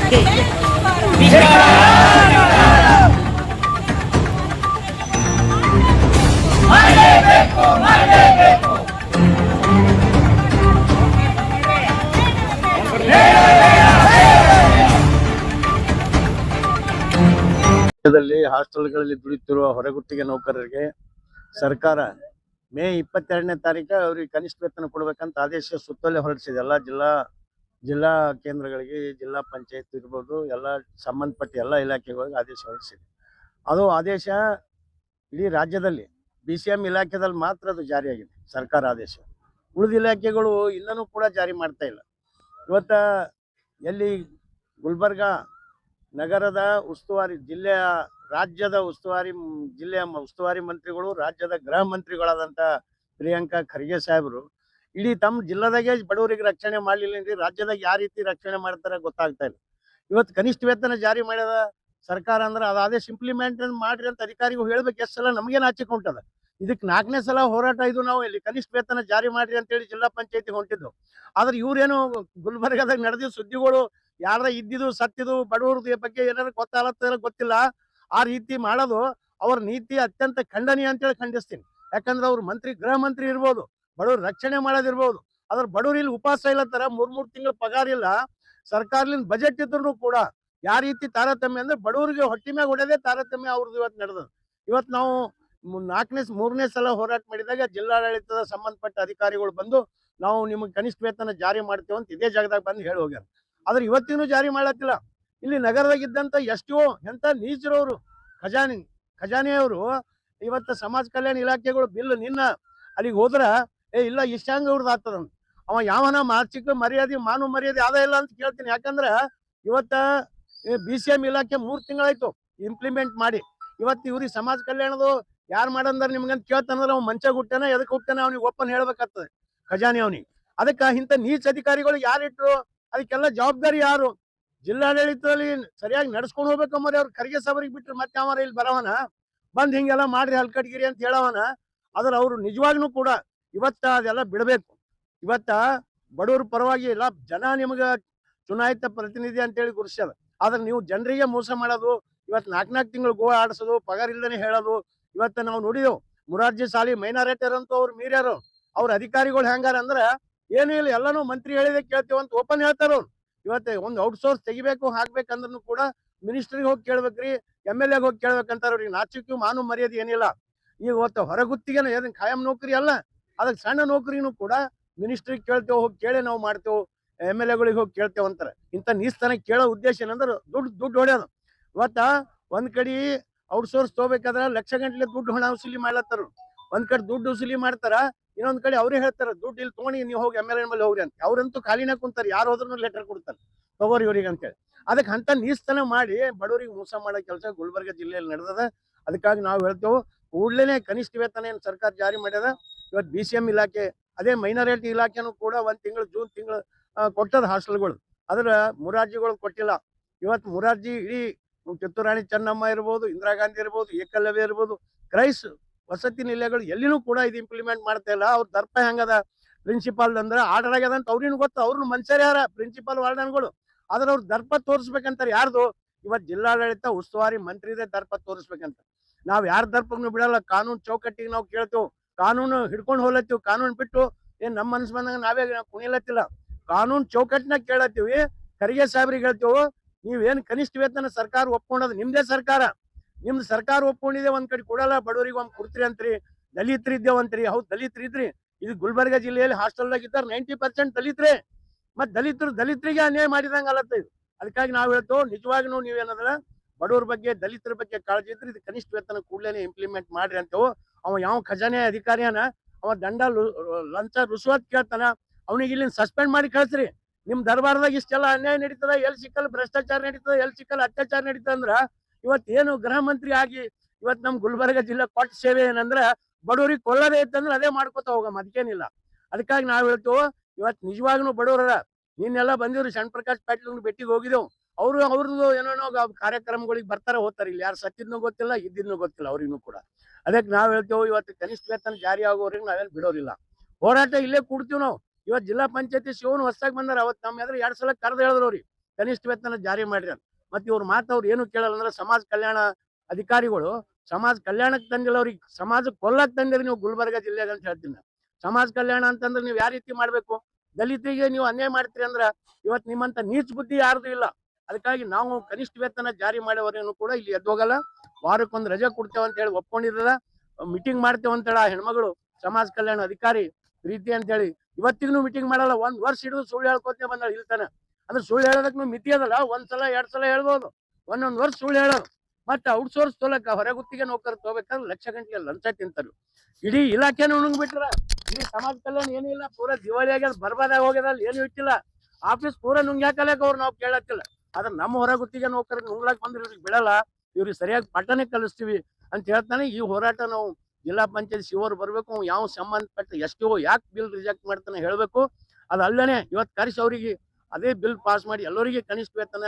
ಇಲಾಖೆ ಹಾಸ್ಟೆಲ್ಗಳಲ್ಲಿ ದುಡಿಯುತ್ತಿರುವ ಹೊರಗುತ್ತಿಗೆ ನೌಕರರಿಗೆ ಸರ್ಕಾರ ಮೇ 22ನೇ ತಾರೀಕು ಅವರಿಗೆ ಕನಿಷ್ಠ ವೇತನ ಕೊಡಬೇಕಂತ ಆದೇಶ ಸುತ್ತೋಲೆ ಹೊರಡಿಸಿದೆ. ಎಲ್ಲ ಜಿಲ್ಲಾ ಕೇಂದ್ರಗಳಿಗೆ, ಜಿಲ್ಲಾ ಪಂಚಾಯತ್ ಇರ್ಬೋದು, ಎಲ್ಲ ಸಂಬಂಧಪಟ್ಟ ಎಲ್ಲ ಇಲಾಖೆಗಳಿಗೆ ಆದೇಶ ಹೊರಡಿಸಿದೆ. ಅದು ಆದೇಶ ಇಡೀ ರಾಜ್ಯದಲ್ಲಿ BCM ಇಲಾಖೆದಲ್ಲಿ ಮಾತ್ರ ಅದು ಜಾರಿಯಾಗಿದೆ, ಸರ್ಕಾರ ಆದೇಶ. ಉಳಿದ ಇಲಾಖೆಗಳು ಇನ್ನೂ ಕೂಡ ಜಾರಿ ಮಾಡ್ತಾ ಇಲ್ಲ. ಇವತ್ತ ಎಲ್ಲಿ ಗುಲ್ಬರ್ಗ ನಗರದ ಉಸ್ತುವಾರಿ ರಾಜ್ಯದ ಜಿಲ್ಲೆಯ ಉಸ್ತುವಾರಿ ಮಂತ್ರಿಗಳು, ರಾಜ್ಯದ ಗೃಹ ಮಂತ್ರಿಗಳಾದಂಥ ಪ್ರಿಯಾಂಕಾ ಖರ್ಗೆ ಸಾಹೇಬರು ಇಡೀ ತಮ್ಮ ಜಿಲ್ಲಾದಾಗೆ ಬಡವರಿಗೆ ರಕ್ಷಣೆ ಮಾಡಲಿಲ್ಲ ಅಂದ್ರೆ ರಾಜ್ಯದಾಗ ಯಾವ ರೀತಿ ರಕ್ಷಣೆ ಮಾಡ್ತಾರೆ ಗೊತ್ತಾಗ್ತಾ ಇಲ್ಲ. ಇವತ್ತು ಕನಿಷ್ಠ ವೇತನ ಜಾರಿ ಮಾಡ್ಯದ ಸರ್ಕಾರ ಅಂದ್ರೆ ಅದು ಆದೇಶ ಇಂಪ್ಲಿಮೆಂಟ್ ಮಾಡ್ರಿ ಅಂತ ಅಧಿಕಾರಿಗಳು ಹೇಳ್ಬೇಕು. ಎಷ್ಟು ಸಲ ನಮಗೆ ನಾಚಿಕೆ ಉಂಟದ. ಇದಕ್ಕೆ 4ನೇ ಸಲ ಹೋರಾಟ ಇದು. ನಾವು ಇಲ್ಲಿ ಕನಿಷ್ಠ ವೇತನ ಜಾರಿ ಮಾಡ್ರಿ ಅಂತೇಳಿ ಜಿಲ್ಲಾ ಪಂಚಾಯತಿಗೆ ಹೊಂಟಿದ್ದು. ಆದ್ರೆ ಇವ್ರೇನು ಗುಲ್ಬರ್ಗದಾಗ ನಡೆದ ಸುದ್ದಿಗಳು ಯಾರ ಇದ್ದಿದ್ದು ಸತ್ತಿದ್ದು ಬಡವರ ಬಗ್ಗೆ ಏನಾದ್ರು ಗೊತ್ತಿಲ್ಲ. ಆ ರೀತಿ ಮಾಡೋದು ಅವ್ರ ನೀತಿ ಅತ್ಯಂತ ಖಂಡನೀಯ ಅಂತೇಳಿ ಖಂಡಿಸ್ತೀನಿ. ಯಾಕಂದ್ರೆ ಅವ್ರು ಗೃಹ ಮಂತ್ರಿ ಇರ್ಬೋದು, ಬಡವ್ರ ರಕ್ಷಣೆ ಮಾಡೋದಿರ್ಬೋದು, ಅದ್ರ ಬಡವ್ರು ಇಲ್ಲಿ ಉಪವಾಸ ಇಲ್ಲತ್ತಾರ. 3 ತಿಂಗಳು ಪಗಾರ ಇಲ್ಲ, ಸರ್ಕಾರದಿಂದ ಬಜೆಟ್ ಇದ್ರು ಕೂಡ ಯಾವ ರೀತಿ ತಾರತಮ್ಯ ಅಂದ್ರೆ ಬಡವರಿಗೆ ಹೊಟ್ಟಿ ಮ್ಯಾಗ ಹೊಡೆದೇ ತಾರತಮ್ಯ ಅವ್ರದ್ದು ಇವತ್ತು ನಡೆದ. ಇವತ್ತು ನಾವು 3ನೇ ಸಲ ಹೋರಾಟ ಮಾಡಿದಾಗ ಜಿಲ್ಲಾಡಳಿತದ ಸಂಬಂಧಪಟ್ಟ ಅಧಿಕಾರಿಗಳು ಬಂದು ನಾವು ನಿಮಗೆ ಕನಿಷ್ಠ ವೇತನ ಜಾರಿ ಮಾಡ್ತೇವೆ ಅಂತ ಇದೇ ಜಾಗದಾಗ ಬಂದು ಹೇಳಿ ಹೋಗ್ಯಾರ. ಆದ್ರೆ ಇವತ್ತಿನೂ ಜಾರಿ ಮಾಡತ್ತಿಲ್ಲ. ಇಲ್ಲಿ ನಗರದಾಗಿದ್ದಂತ ಎಷ್ಟೋ ಎಂತ ನೀಚರವರು ಖಜಾನೆಯವರು ಇವತ್ತು ಸಮಾಜ ಕಲ್ಯಾಣ ಇಲಾಖೆಗಳು ಬಿಲ್ ನಿನ್ನ ಅಲ್ಲಿಗೆ ಹೋದ್ರ ಇಲ್ಲ ಇಷ್ಟಾಂಗ ಅವ್ರದ್ದು ಆಗ್ತದ. ಅವ ಯಾವನ ಮಾನಸಿಕ ಮರ್ಯಾದೆ ಮಾನವ ಮರ್ಯಾದೆ ಆದ ಇಲ್ಲ ಅಂತ ಕೇಳ್ತೀನಿ. ಯಾಕಂದ್ರೆ ಇವತ್ತ BCM ಇಲಾಖೆ 3 ತಿಂಗಳಾಯ್ತು ಇಂಪ್ಲಿಮೆಂಟ್ ಮಾಡಿ. ಇವತ್ತು ಇವ್ರಿಗೆ ಸಮಾಜ ಕಲ್ಯಾಣದು ಯಾರು ಮಾಡಂದ್ರೆ ನಿಮ್ಗಂತ ಕೇಳ್ತಾನಂದ್ರೆ ಅವ್ನು ಮಂಚ ಹುಟ್ಟಾನ, ಎದಕ್ಕೆ ಹುಟ್ಟಾನ ಅವ್ನಿಗೆ ಒಪ್ಪನ್ ಹೇಳ್ಬೇಕಾಗ್ತದೆ ಖಜಾನೆ ಅವನಿಗೆ. ಅದಕ್ಕೆ ಇಂಥ ನೀಚ ಅಧಿಕಾರಿಗಳು ಯಾರಿಟ್ರು, ಅದಕ್ಕೆಲ್ಲ ಜವಾಬ್ದಾರಿ ಯಾರು? ಜಿಲ್ಲಾಡಳಿತದಲ್ಲಿ ಸರಿಯಾಗಿ ನಡ್ಸ್ಕೊಂಡು ಹೋಗ್ಬೇಕಂಬರಿ ಅವ್ರು ಖರ್ಗೆ ಸಾಬರಿಗೆ ಬಿಟ್ರೆ ಮತ್ತೆ ಅವರ ಇಲ್ಲಿ ಬರವನ ಬಂದ್ ಹಿಂಗೆಲ್ಲ ಮಾಡ್ರಿ ಹಲ್ಕಟ್ಗಿರಿ ಅಂತ ಹೇಳವನ. ಆದ್ರೆ ಅವ್ರು ನಿಜವಾಗ್ಲೂ ಕೂಡ ಇವತ್ತ ಅದೆಲ್ಲ ಬಿಡಬೇಕು. ಇವತ್ತ ಬಡವ್ರ ಪರವಾಗಿ ಇಲ್ಲ, ಜನ ನಿಮ್ಗ ಚುನಾಯಿತ ಪ್ರತಿನಿಧಿ ಅಂತೇಳಿ ಗುರುಸ್ಯದ. ಆದ್ರೆ ನೀವು ಜನರಿಗೆ ಮೋಸ ಮಾಡೋದು, ಇವತ್ತು 4 ತಿಂಗಳು ಗೋ ಆಡಿಸೋದು, ಪಗಾರ ಇಲ್ದೇನೆ ಹೇಳೋದು. ಇವತ್ತು ನಾವು ನೋಡಿದೆವು ಮುರಾರ್ಜಿ ಸಾಲಿ ಮೈನಾರಿಟಿಯರ್ ಅಂತೂ ಅವ್ರು ಮೀರ್ಯಾರು. ಅವ್ರ ಅಧಿಕಾರಿಗಳು ಹೆಂಗಾರ ಅಂದ್ರೆ ಏನೂ ಇಲ್ಲ, ಎಲ್ಲಾನು ಮಂತ್ರಿ ಹೇಳಿದೆ ಕೇಳ್ತೇವೆ ಅಂತ ಓಪನ್ ಹೇಳ್ತಾರ ಅವ್ರು. ಇವತ್ತು ಒಂದು ಔಟ್ಸೋರ್ಸ್ ತೆಗಿಬೇಕು ಹಾಕ್ಬೇಕಂದ್ರೂ ಕೂಡ ಮಿನಿಸ್ಟ್ರಿಗೆ ಹೋಗಿ ಕೇಳ್ಬೇಕ್ರಿ, MLA ಹೋಗಿ ಕೇಳ್ಬೇಕಂತಾರ. ಅವ್ರಿಗೆ ನಾಚಿಕೆ ಮಾನವ ಮರ್ಯಾದೆ ಏನಿಲ್ಲ. ಈಗ ಇವತ್ತು ಹೊರಗುತ್ತಿಗೆ ಏನ್ ಖಾಯಂ ನೌಕರಿ ಅಲ್ಲ, ಅದಕ್ಕೆ ಸಣ್ಣ ನೌಕರಿನೂ ಕೂಡ ಮಿನಿಸ್ಟ್ರಿಗೆ ಕೇಳ್ತೇವೆ, ಹೋಗಿ ಕೇಳಿ ನಾವು ಮಾಡ್ತೇವೆ, MLA ಹೋಗಿ ಕೇಳ್ತೇವೆ ಅಂತಾರೆ. ಇಂಥ ನೀಸ್ತನ ಕೇಳೋ ಉದ್ದೇಶ ಏನಂದ್ರೆ ದುಡ್ಡು ಹೊಡ್ಯೋದು. ಇವತ್ತ ಒಂದ್ ಕಡೆ ಔಟ್ಸೋರ್ಸ್ ತಗೋಬೇಕಾದ್ರೆ ಲಕ್ಷ ಗಂಟ್ಲೆ ದುಡ್ಡು ಹಣ ವಸೂಲಿ ಮಾಡ್ಲತ್ತಾರ. ಒಂದ್ ಕಡೆ ದುಡ್ಡು ವಸೂಲಿ ಮಾಡ್ತಾರ, ಇನ್ನೊಂದ್ ಕಡೆ ಅವ್ರೇ ಹೇಳ್ತಾರ ದುಡ್ಡು ಇಲ್ಲಿ ತಗೊಂಡು ನೀವು ಹೋಗಿ MLA ಮೇಲೆ ಹೋಗ್ರಿ ಅಂತ. ಅವ್ರಂತೂ ಖಾಲಿನ ಕುಂತಾರೆ, ಯಾರು ಹೋದ್ರೂ ಲೆಟರ್ ಕೊಡ್ತಾರೆ ತಗೋರಿ ಇವ್ರಿಗೆ ಅಂತೇಳಿ. ಅದಕ್ಕೆ ಅಂತ ನೀಸ್ತನ ಮಾಡಿ ಬಡವರಿಗೆ ಮೋಸ ಮಾಡೋ ಕೆಲಸ ಗುಲ್ಬರ್ಗ ಜಿಲ್ಲೆಯಲ್ಲಿ ನಡೆದದ. ಅದಕ್ಕಾಗಿ ನಾವು ಹೇಳ್ತೇವೆ ಕೂಡಲೇ ಕನಿಷ್ಠ ವೇತನ ಏನು ಸರ್ಕಾರ ಜಾರಿ ಮಾಡ್ಯದ. ಇವತ್ತು BCM ಇಲಾಖೆ ಅದೇ ಮೈನಾರಿಟಿ ಇಲಾಖೆನೂ ಕೂಡ 1 ತಿಂಗಳು ಜೂನ್ ತಿಂಗಳು ಕೊಟ್ಟದ ಹಾಸ್ಟೆಲ್ಗಳು. ಅದ್ರ ಮುರಾರ್ಜಿಗಳು ಕೊಟ್ಟಿಲ್ಲ. ಇವತ್ತು ಮುರಾರ್ಜಿ ಇಡೀ ಕಿತ್ತೂರು ರಾಣಿ ಚೆನ್ನಮ್ಮ ಇರ್ಬೋದು, ಇಂದಿರಾ ಗಾಂಧಿ ಇರ್ಬೋದು, ಏಕಲವ್ಯ ಇರ್ಬೋದು, ಕ್ರೈಸ್ ವಸತಿ ನಿಲಯಗಳು ಎಲ್ಲಿನೂ ಕೂಡ ಇದು ಇಂಪ್ಲಿಮೆಂಟ್ ಮಾಡ್ತಾ ಇಲ್ಲ. ಅವ್ರ ದರ್ಪ ಹೆಂಗದ ಪ್ರಿನ್ಸಿಪಾಲ್ ಅಂದ್ರೆ ಆರ್ಡರ್ ಆಗ್ಯದ ಅಂತ ಅವ್ರಿಗೂ ಗೊತ್ತು. ಅವ್ರನ್ನ ಮನುಷ್ಯರು ಯಾರ ಪ್ರಿನ್ಸಿಪಾಲ್ ವಾರ್ಡನ್ಗಳು. ಆದ್ರೆ ಅವ್ರ ದರ್ಪ ತೋರಿಸ್ಬೇಕಂತಾರೆ. ಯಾರ್ದು? ಇವತ್ತು ಜಿಲ್ಲಾಡಳಿತ ಉಸ್ತುವಾರಿ ಮಂತ್ರಿದೇ ದರ್ಪ ತೋರಿಸ್ಬೇಕಂತ. ನಾವ್ ಯಾರ ದರ್ಪನು ಬಿಡಲ್ಲ. ಕಾನೂನು ಚೌಕಟ್ಟಿಗೆ ನಾವು ಕೇಳ್ತೇವೆ, ಕಾನೂನು ಹಿಡ್ಕೊಂಡು ಹೋಗ್ಲತ್ತೀವಿ. ಕಾನೂನು ಬಿಟ್ಟು ಏನ್ ನಮ್ಮ ಮನಸ್ಸು ಬಂದಂಗ ನಾವೇ ಕುಣಿಲತ್ತಿಲ್ಲ, ಕಾನೂನು ಚೌಕಟ್ಟಿನಾಗ ಕೇಳತ್ತೀವಿ. ಖರ್ಗೆ ಸಾಹೇಬ್ರಿಗೆ ಹೇಳ್ತೇವೆ, ನೀವೇನ್ ಕನಿಷ್ಠ ವೇತನ ಸರ್ಕಾರ ಒಪ್ಕೊಂಡದ ನಿಮ್ದೇ ಸರ್ಕಾರ, ನಿಮ್ದು ಸರ್ಕಾರ ಒಪ್ಕೊಂಡಿದೆ. ಒಂದ್ ಕಡೆ ಕೊಡಲ್ಲ, ಬಡವರಿಗೆ ಒಮ್ಮೆ ಕೊಡ್ತೀರಿ ಅಂತ್ರಿ. ದಲಿತರು ಇದ್ದೇವಂತ್ರಿ. ಹೌದು ದಲಿತರು ಇದ್ರಿ. ಇದು ಗುಲ್ಬರ್ಗ ಜಿಲ್ಲೆಯಲ್ಲಿ ಹಾಸ್ಟೆಲ್ದಾಗ ಇದ್ದಾರೆ 90% ದಲಿತರೇ. ಮತ್ ದಲಿತರಿಗೆ ಅನ್ಯಾಯ ಮಾಡಿದಂಗ ಅಲ್ಲತ್ತ ಇದು. ಅದಕ್ಕಾಗಿ ನಾವು ಹೇಳ್ತೇವೆ, ನಿಜವಾಗ್ಲೂ ನೀವೇನಂದ್ರ ಬಡವರ ಬಗ್ಗೆ ದಲಿತರ ಬಗ್ಗೆ ಕಾಳಜಿ ಇದ್ರೆ ಇದು ಕನಿಷ್ಠ ವೇತನ ಕೂಡಲೇ ಇಂಪ್ಲಿಮೆಂಟ್ ಮಾಡ್ರಿ ಅಂತೇವು. ಅವ ಯಾವ ಖಜಾನೆ ಅಧಿಕಾರಿಯನ ಅವ ದಂಡ ಲಂಚ ರುಸುವತ್ ಕೇಳ್ತಾನ, ಅವನಿಗೆ ಇಲ್ಲಿ ಸಸ್ಪೆಂಡ್ ಮಾಡಿ ಕಳ್ಸ್ರಿ. ನಿಮ್ ದರ್ಬಾರದಾಗ ಇಷ್ಟೆಲ್ಲ ಅನ್ಯಾಯ ನಡೀತದ, ಎಲ್ಲಿ ಸಿಕ್ಕಲ್ ಭ್ರಷ್ಟಾಚಾರ ನಡೀತದ, ಎಲ್ಲಿ ಸಿಕ್ಕಲ್ ಅತ್ಯಾಚಾರ ನಡೀತದ ಅಂದ್ರ ಇವತ್ತೇನು ಗೃಹ ಮಂತ್ರಿ ಆಗಿ ಇವತ್ತು ನಮ್ ಗುಲ್ಬರ್ಗ ಜಿಲ್ಲಾ ಕೊಟ್ಟ ಸೇವೆ ಏನಂದ್ರ ಬಡವರಿಗೆ ಕೊಲ್ಲದೇ ಇತ್ತಂದ್ರೆ ಅದೇ ಮಾಡ್ಕೊತ ಹೋಗಮ್ಮ, ಅದಕ್ಕೇನಿಲ್ಲ. ಅದಕ್ಕಾಗಿ ನಾವ್ ಹೇಳ್ತೇವೆ, ಇವತ್ತು ನಿಜವಾಗ್ಲೂ ಬಡವರ ನೀನೆಲ್ಲ ಬಂದಿವ್ರಿ ಶರಣ್ ಪ್ರಕಾಶ್ ಪಾಟೀಲ್ ಭೇಟಿಗೆ ಹೋಗಿದ್ದೇವು. ಅವ್ರದ್ದು ಏನೇನೋ ಕಾರ್ಯಕ್ರಮಗಳಿಗೆ ಬರ್ತಾರ ಹೋಗ್ತಾರೆ. ಇಲ್ಲಿ ಯಾರು ಸತ್ತಿದ್ನೂ ಗೊತ್ತಿಲ್ಲ, ಇದ್ದಿದ್ನೂ ಗೊತ್ತಿಲ್ಲ ಅವ್ರಿಗೂ ಕೂಡ. ಅದಕ್ಕೆ ನಾವ್ ಹೇಳ್ತೇವೆ, ಇವತ್ತು ಕನಿಷ್ಠ ವೇತನ ಜಾರಿ ಆಗೋರಿಗೆ ನಾವೇನು ಬಿಡೋರಿಲ್ಲ. ಹೋರಾಟ ಇಲ್ಲೇ ಕೂಡ್ತೀವಿ ನಾವು. ಇವತ್ತು ಜಿಲ್ಲಾ ಪಂಚಾಯತಿ ಶಿವನ್ ಹೊಸದಾಗಿ ಬಂದಾರ. ಅವತ್ತು ನಮ್ಮ ಎದುರು 2 ಸಲ ಕರೆದು ಹೇಳಿದ್ರು ಅವ್ರಿಗೆ ಕನಿಷ್ಠ ವೇತನ ಜಾರಿ ಮಾಡ್ರಿ ಅಂತ. ಮತ್ತೆ ಇವ್ರ ಮಾತು ಅವ್ರು ಏನು ಕೇಳಲ್ಲ ಅಂದ್ರೆ ಸಮಾಜ ಕಲ್ಯಾಣ ಅಧಿಕಾರಿಗಳು ಸಮಾಜ ಕಲ್ಯಾಣಕ್ಕೆ ತಂದಿಲ್ಲ, ಅವ್ರಿಗೆ ಸಮಾಜಕ್ಕೆ ಕೊಲ್ಲಕ್ ತಂದಿರಿ ನೀವು ಗುಲ್ಬರ್ಗ ಜಿಲ್ಲೆಗೆ ಅಂತ ಹೇಳ್ತೀನಿ ನಾನು. ಸಮಾಜ ಕಲ್ಯಾಣ ಅಂತಂದ್ರೆ ನೀವು ಯಾವ ರೀತಿ ಮಾಡ್ಬೇಕು? ದಲಿತರಿಗೆ ನೀವು ಅನ್ಯಾಯ ಮಾಡ್ತೀರಿ ಅಂದ್ರ ಇವತ್ತು ನಿಮ್ಮಂತ ನೀಚ ಬುದ್ಧಿ ಯಾರ್ದು ಇಲ್ಲ. ಅದಕ್ಕಾಗಿ ನಾವು ಕನಿಷ್ಠ ವೇತನ ಜಾರಿ ಮಾಡೋವರೇನು ಕೂಡ ಇಲ್ಲಿ ಎದ್ದೋಗಲ್ಲ. ವಾರಕ್ಕೊಂದು ರಜೆ ಕೊಡ್ತೇವೆ ಅಂತ ಹೇಳಿ ಒಪ್ಕೊಂಡಿದ್ದದ, ಮೀಟಿಂಗ್ ಮಾಡ್ತೇವೆ ಅಂತ ಹೇಳಿ ಆ ಹೆಣ್ಮಗಳು ಸಮಾಜ ಕಲ್ಯಾಣ ಅಧಿಕಾರಿ ಪ್ರೀತಿ ಅಂತ ಹೇಳಿ ಇವತ್ತಿಗೂ ಮೀಟಿಂಗ್ ಮಾಡಲ್ಲ. 1 ವರ್ಷ ಹಿಡಿದು ಸುಳ್ಳು ಹೇಳ್ಕೊತೇ ಬಂದಾಳ ಇಲ್ತಾನ. ಅಂದ್ರೆ ಸುಳ್ಳು ಹೇಳೋದಕ್ಕೆ ಮಿತಿ ಅದಲ್ಲ, ಒಂದ್ಸಲ 2 ಸಲ ಹೇಳ್ಬೋದು, ಒಂದೊಂದು ವರ್ಷ ಸುಳ್ಳು ಹೇಳೋದು. ಮತ್ತೆ ಔಟ್ಸೋರ್ಸ್ ತೊಲಕ ಹೊರಗುತ್ತಿಗೆ ನೌಕರ ತಗೋಬೇಕಾದ್ರೆ ಲಕ್ಷ ಗಂಟೆ ಲಂಚ ತಿಂತಾರೆ. ಇಡೀ ಇಲಾಖೆನ ಉಣಗ್ಬಿಟ್ರ. ಇಡೀ ಸಮಾಜ ಕಲ್ಯಾಣ ಏನೂ ಇಲ್ಲ, ಪೂರಾ ದಿವಾಳಿ ಆಗ್ಯದ, ಬರ್ಬಾದಾಗ ಹೋಗ್ಯದ, ಏನು ಇಟ್ಟಿಲ್ಲ. ಆಫೀಸ್ ಪೂರಾ ನುಂಗ್ಯಾಕಲಕ್ ಅವ್ರು ನಾವು ಕೇಳತ್ತಿಲ್ಲ. ಆದ್ರೆ ನಮ್ಮ ಹೊರಗುತ್ತಿಗೆ ನೌಕರ ನುಂಗ್ಲಾಕ್ ಬಂದ್ರೆ ಇವ್ರಿಗೆ ಬಿಡಲ್ಲ, ಇವ್ರಿಗೆ ಸರಿಯಾಗಿ ಪಾಠನೇ ಕಲಿಸ್ತೀವಿ ಅಂತ ಹೇಳ್ತಾನೆ. ಈ ಹೋರಾಟ ನಾವು ಜಿಲ್ಲಾ ಪಂಚಾಯತ್ ಶಿವರು ಬರ್ಬೇಕು, ಯಾವ ಸಂಬಂಧಪಟ್ಟ ಎಷ್ಟೋ ಯಾಕೆ ಬಿಲ್ ರಿಜೆಕ್ಟ್ ಮಾಡ್ತಾನೆ ಹೇಳ್ಬೇಕು. ಅದಲ್ಲದೆ ಇವತ್ತು ಕರೆಸಿ ಅವರಿಗೆ ಅದೇ ಬಿಲ್ ಪಾಸ್ ಮಾಡಿ ಎಲ್ಲರಿಗೆ ಕನಿಷ್ಠ ವೇತನ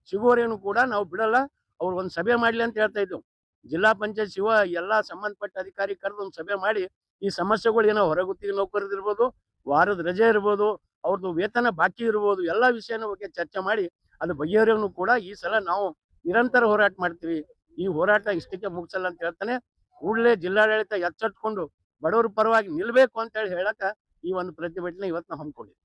ಸಿಗುವವರೇನು ಕೂಡ ನಾವು ಬಿಡಲ್ಲ. ಅವ್ರು ಒಂದು ಸಭೆ ಮಾಡ್ಲಿ ಅಂತ ಹೇಳ್ತಾ ಇದ್ದೆವು. ಜಿಲ್ಲಾ ಪಂಚಾಯತ್ ಶಿವ ಎಲ್ಲಾ ಸಂಬಂಧಪಟ್ಟ ಅಧಿಕಾರಿ ಕರೆದು ಒಂದು ಸಭೆ ಮಾಡಿ ಈ ಸಮಸ್ಯೆಗಳು ಏನೋ ಹೊರಗುತ್ತಿಗೆ ನೌಕರರು ಇರ್ಬೋದು, ವಾರದ ರಜೆ ಇರ್ಬೋದು, ಅವ್ರದ್ದು ವೇತನ ಬಾಕಿ ಇರ್ಬೋದು, ಎಲ್ಲಾ ವಿಷಯನ ಬಗ್ಗೆ ಚರ್ಚೆ ಮಾಡಿ ಅದು ಬಗೆಹರಿಯೋನು ಕೂಡ ಈ ಸಲ ನಾವು ನಿರಂತರ ಹೋರಾಟ ಮಾಡ್ತೀವಿ. ಈ ಹೋರಾಟ ಇಷ್ಟಕ್ಕೆ ಮುಗಿಸಲ್ಲ ಅಂತ ಹೇಳ್ತಾನೆ. ಕೂಡಲೇ ಜಿಲ್ಲಾಡಳಿತ ಎಚ್ಚೆತ್ಕೊಂಡು ಬಡವರ ಪರವಾಗಿ ನಿಲ್ಬೇಕು ಅಂತ ಹೇಳಿ ಹೇಳಕ ಈ ಒಂದು ಪ್ರತಿಭಟನೆ ಇವತ್ತು ನಾವು ಹಮ್ಮಿಕೊಂಡಿದ್ವಿ.